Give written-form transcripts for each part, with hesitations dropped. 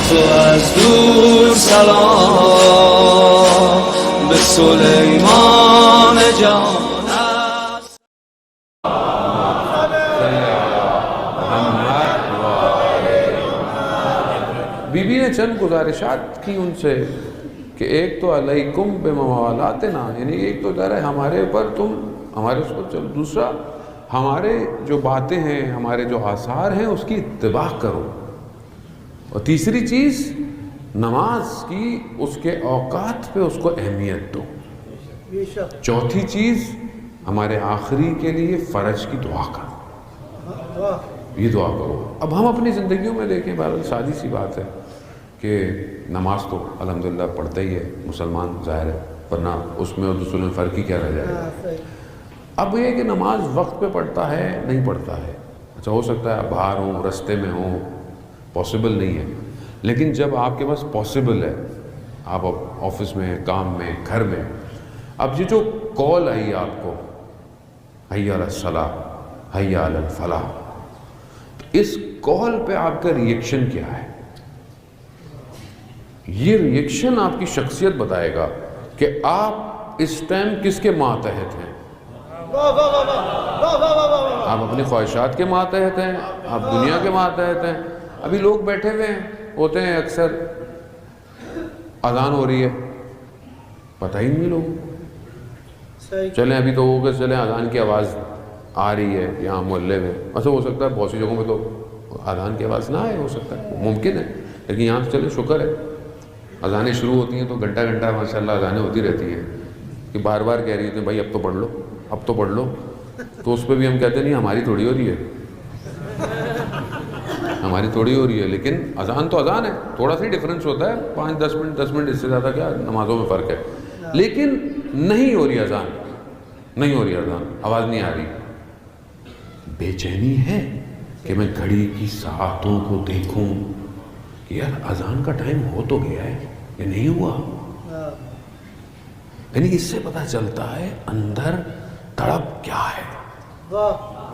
تو از دور سلام به سلیمان جان. بی بی نے چند گزارشات کی ان سے کہ ایک تو علیکم بموالاتنا، یعنی ایک تو ذرا ہمارے پر تم ہمارے اس پر چلو، دوسرا ہمارے جو باتیں ہیں ہمارے جو آثار ہیں اس کی اتباع کرو، اور تیسری چیز نماز کی اس کے اوقات پہ اس کو اہمیت دو، چوتھی چیز ہمارے آخری کے لیے فرج کی دعا کرو، یہ دعا کرو. اب ہم اپنی زندگیوں میں دیکھیں، بہرحال سادی سی بات ہے کہ نماز تو الحمدللہ پڑھتا ہی ہے مسلمان، ظاہر ہے، ورنہ اس میں اور دوسروں میں فرق ہی کیا رہ جائے گا. اب یہ کہ نماز وقت پہ پڑھتا ہے نہیں پڑھتا ہے، اچھا ہو سکتا ہے آپ باہر ہوں، رستے میں ہوں، پاسبل نہیں ہے، لیکن جب آپ کے پاس پاسبل ہے، آپ آفس میں، کام میں، گھر میں، اب یہ جو کال آئی آپ کو حی علی الصلاۃ حی علی الفلاح، اس کال پہ آپ کا ریئیکشن کیا ہے؟ یہ ریئیکشن آپ کی شخصیت بتائے گا کہ آپ اس ٹائم کس کے ماتحت ہیں. آپ اپنی خواہشات کے ماتحت ہیں، آپ دنیا کے ماتحت ہیں. ابھی لوگ بیٹھے ہوئے ہیں ہوتے ہیں، اکثر اذان ہو رہی ہے پتہ ہی نہیں لوگوں، چلیں ابھی تو ہوگا، چلیں اذان کی آواز آ رہی ہے یہاں محلے میں، ایسا ہو سکتا ہے بہت سی جگہوں میں تو اذان کی آواز نہ آئے، ہو سکتا ہے، ممکن ہے، لیکن یہاں تو چلیں شکر ہے اذانیں شروع ہوتی ہیں تو گھنٹہ گھنٹہ ماشاءاللہ اذانیں ہوتی رہتی ہیں کہ بار بار کہہ رہی ہوتی ہیں بھائی اب تو پڑھ لو، اب تو پڑھ لو، تو اس پہ بھی ہم کہتے ہیں نہیں ہماری تھوڑی ہو رہی ہے، ہماری تھوڑی ہو رہی ہے، لیکن اذان تو اذان ہے، تھوڑا سا ڈفرینس ہوتا ہے، 5-10 منٹ 10 منٹ، اس سے زیادہ کیا نمازوں میں فرق ہے، لیکن نہیں ہو رہی اذان، نہیں ہو رہی اذان، آواز نہیں آ رہی. بے چینی ہے کہ میں گھڑی کی ساعتوں کو دیکھوں کہ یار اذان کا ٹائم ہو تو گیا ہے یہ نہیں ہوا. یعنی اس سے پتہ چلتا ہے اندر تڑپ کیا ہے.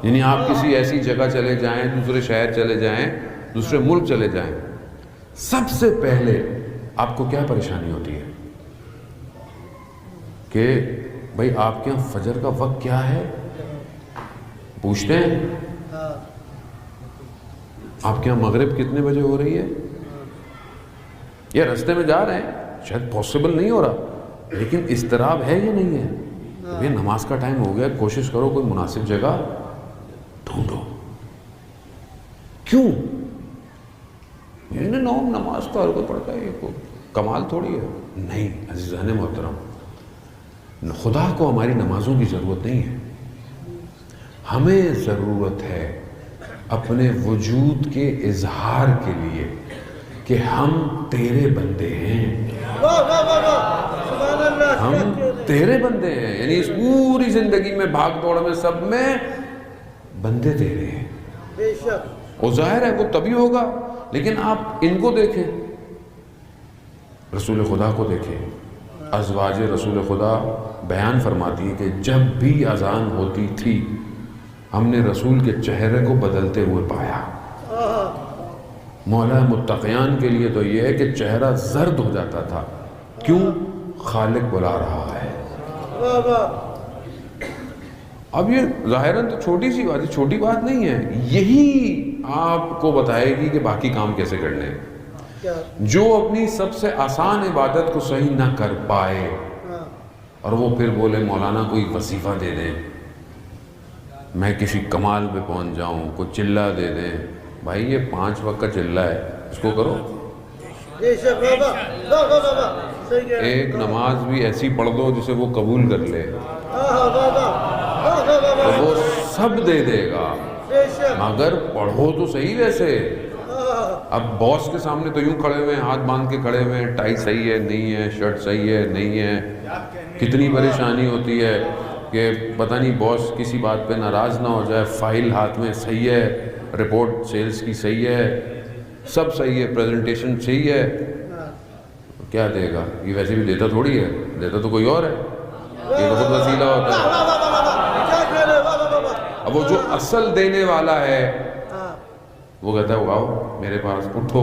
یعنی آپ کسی ایسی جگہ چلے جائیں، دوسرے شہر چلے جائیں، دوسرے ملک چلے جائیں، سب سے پہلے آپ کو کیا پریشانی ہوتی ہے کہ بھائی آپ کے یہاں فجر کا وقت کیا ہے، پوچھتے ہیں. آپ کے یہاں مغرب کتنے بجے ہو رہی ہے؟ یا رستے میں جا رہے ہیں، شاید پاسبل نہیں ہو رہا، لیکن اضطراب ہے یا نہیں ہے؟ یہ نماز کا ٹائم ہو گیا، کوشش کرو کوئی مناسب جگہ ڈھونڈو. کیوں؟ یہ نماز تو ہر کوئی پڑھتا ہے، یہ کوئی کمال تھوڑی ہے. نہیں عزیزان محترم، خدا کو ہماری نمازوں کی ضرورت نہیں ہے، ہمیں ضرورت ہے اپنے وجود کے اظہار کے لیے کہ ہم تیرے بندے ہیں، ہم تیرے بندے ہیں. یعنی اس پوری زندگی میں بھاگ دوڑ میں سب میں بندے تیرے ہیں. وہ ظاہر ہے وہ تبھی ہوگا، لیکن آپ ان کو دیکھیں، رسول خدا کو دیکھیں. ازواج رسول خدا بیان فرماتی ہے کہ جب بھی اذان ہوتی تھی ہم نے رسول کے چہرے کو بدلتے ہوئے پایا. مولا متقیان کے لیے تو یہ ہے کہ چہرہ زرد ہو جاتا تھا. کیوں؟ خالق بلا رہا ہے. اب یہ ظاہراً تو چھوٹی سی بات ہے، چھوٹی بات نہیں ہے، یہی آپ کو بتائے گی کہ باقی کام کیسے کرنے ہیں. جو اپنی سب سے آسان عبادت کو صحیح نہ کر پائے اور وہ پھر بولے مولانا کوئی وظیفہ دے دیں، میں کسی کمال پہ پہنچ جاؤں، کوئی چلہ دے دیں. بھائی یہ 5 وقت کا چلہ ہے، اس کو کرو. ایک نماز بھی ایسی پڑھ دو جسے وہ قبول کر لے، تو وہ سب دے دے گا، مگر پڑھو تو صحیح. ویسے اب باس کے سامنے تو یوں کھڑے ہوئے ہیں، ہاتھ باندھ کے کھڑے ہوئے ہیں، ٹائی صحیح ہے نہیں ہے، شرٹ صحیح ہے نہیں ہے. کتنی پریشانی ہوتی ہے کہ پتہ نہیں باس کسی بات پہ ناراض نہ ہو جائے. فائل ہاتھ میں صحیح ہے، رپورٹ سیلز کی صحیح ہے، سب صحیح ہے، پریزنٹیشن صحیح ہے، کیا دے گا؟ یہ ویسے بھی دیتا تھوڑی ہے، دیتا تو کوئی اور ہے، یہ تو خود وسیلہ ہوتا ہے. اب وہ جو اصل دینے والا ہے وہ کہتا ہے آؤ میرے پاس، اٹھو.